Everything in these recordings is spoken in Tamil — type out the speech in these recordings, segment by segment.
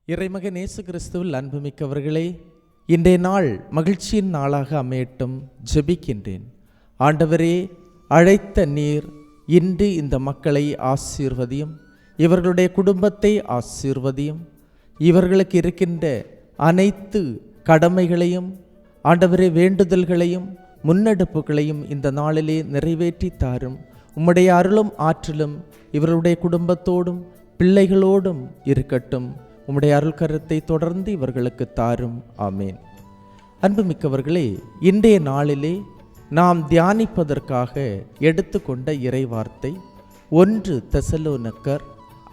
இறைமகன் இயேசு கிறிஸ்துவில் அன்புமிக்கவர்களே, இன்றைய நாள் மகிழ்ச்சியின் நாளாக அமையட்டும். ஜெபிக்கின்றேன். ஆண்டவரே, அழைத்த நீர் இன்று இந்த மக்களை ஆசீர்வதியும், இவர்களுடைய குடும்பத்தை ஆசீர்வதியும், இவர்களுக்கு இருக்கின்ற அனைத்து கடமைகளையும் ஆண்டவரே வேண்டுதல்களையும் முன்னெடுப்புகளையும் இந்த நாளிலே நிறைவேற்றி தாரும். உம்முடைய அருளும் ஆற்றலும் இவர்களுடைய குடும்பத்தோடும் பிள்ளைகளோடும் இருக்கட்டும். உம்முடைய அருள் கரத்தை தொடர்ந்து இவர்களுக்கு தாரும். ஆமேன். அன்புமிக்கவர்களே, இன்றைய நாளிலே நாம் தியானிப்பதற்காக எடுத்துக்கொண்ட இறைவார்த்தை 1 தெசலோனிக்கர்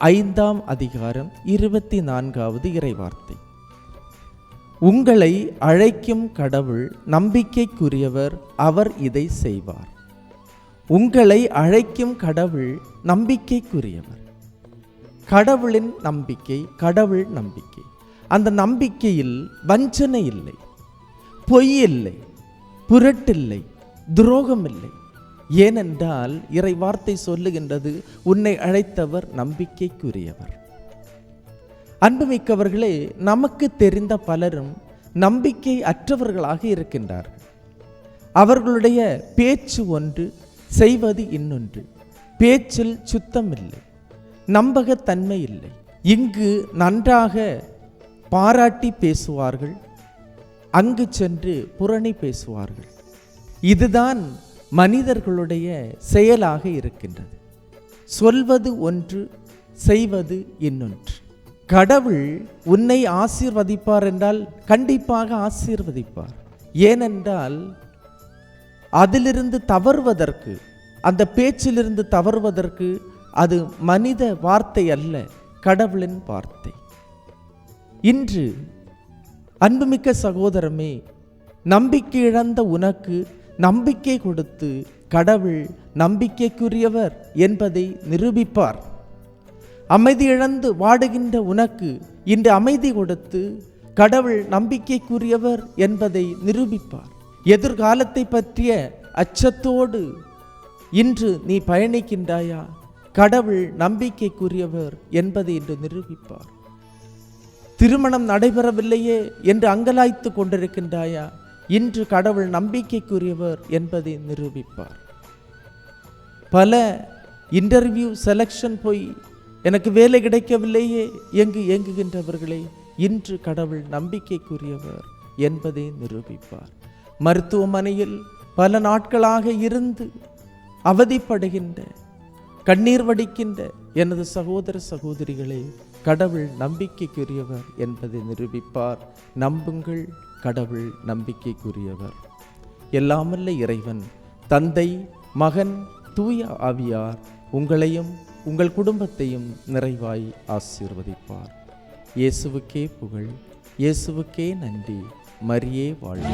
5ஆம் அதிகாரம் 24வது இறைவார்த்தை. உங்களை அழைக்கும் கடவுள் நம்பிக்கைக்குரியவர், அவர் இதை செய்வார். உங்களை அழைக்கும் கடவுள் நம்பிக்கைக்குரியவர். கடவுளின் நம்பிக்கை, கடவுள் நம்பிக்கை. அந்த நம்பிக்கையில் வஞ்சனை இல்லை, பொய் இல்லை, புரட்டில்லை, துரோகம் இல்லை. ஏனென்றால் இறை வார்த்தை சொல்லுகின்றது, உன்னை அழைத்தவர் நம்பிக்கைக்குரியவர். அன்புமிக்கவர்களே, நமக்கு தெரிந்த பலரும் நம்பிக்கை அற்றவர்களாக இருக்கின்றார்கள். அவர்களுடைய பேச்சு ஒன்று, செய்வது இன்னொன்று. பேச்சில் சுத்தம் இல்லை, நம்பகத்தன்மை இல்லை. இங்கு நன்றாக பாராட்டி பேசுவார்கள், அங்கு சென்று புரணி பேசுவார்கள். இதுதான் மனிதர்களுடைய செயலாக இருக்கின்றது. சொல்வது ஒன்று, செய்வது இன்னொன்று. கடவுள் உன்னை ஆசீர்வதிப்பார் என்றால் கண்டிப்பாக ஆசீர்வதிப்பார். ஏனென்றால் அதிலிருந்து தவறுவதற்கு, அந்த பேச்சிலிருந்து தவறுவதற்கு அது மனித வார்த்தை அல்ல, கடவுளின் வார்த்தை. இன்று அன்புமிக்க சகோதரமே, நம்பிக்கை இழந்த உனக்கு நம்பிக்கை கொடுத்து கடவுள் நம்பிக்கைக்குரியவர் என்பதை நிரூபிப்பார். அமைதி இழந்து வாடுகின்ற உனக்கு இன்று அமைதி கொடுத்து கடவுள் நம்பிக்கைக்குரியவர் என்பதை நிரூபிப்பார். எதிர்காலத்தை பற்றிய அச்சத்தோடு இன்று நீ பயணிக்கின்றாயா? கடவுள் நம்பிக்கைக்குரியவர் என்பதை இன்று நிரூபிப்பார். திருமணம் நடைபெறவில்லையே என்று அங்கலாய்த்து கொண்டிருக்கின்றாயா? இன்று கடவுள் நம்பிக்கைக்குரியவர் என்பதை நிரூபிப்பார். பல இன்டர்வியூ செலக்ஷன் போய் எனக்கு வேலை கிடைக்கவில்லையே ஏங்குகின்றவர்களே, இன்று கடவுள் நம்பிக்கைக்குரியவர் என்பதை நிரூபிப்பார். மருத்துவமனையில் பல நாட்களாக இருந்து அவதிப்படுகின்ற, கண்ணீர் வடிக்கின்ற எனது சகோதர சகோதரிகளே, கடவுள் நம்பிக்கைக்குரியவர் என்பதை நிரூபிப்பார். நம்புங்கள், கடவுள் நம்பிக்கைக்குரியவர். எல்லாமல்ல இறைவன், தந்தை, மகன், தூய ஆவியார் உங்களையும் உங்கள் குடும்பத்தையும் நிறைவாய் ஆசீர்வதிப்பார். இயேசுவுக்கே புகழ், இயேசுவுக்கே நன்றி. மரியே வாழ்க.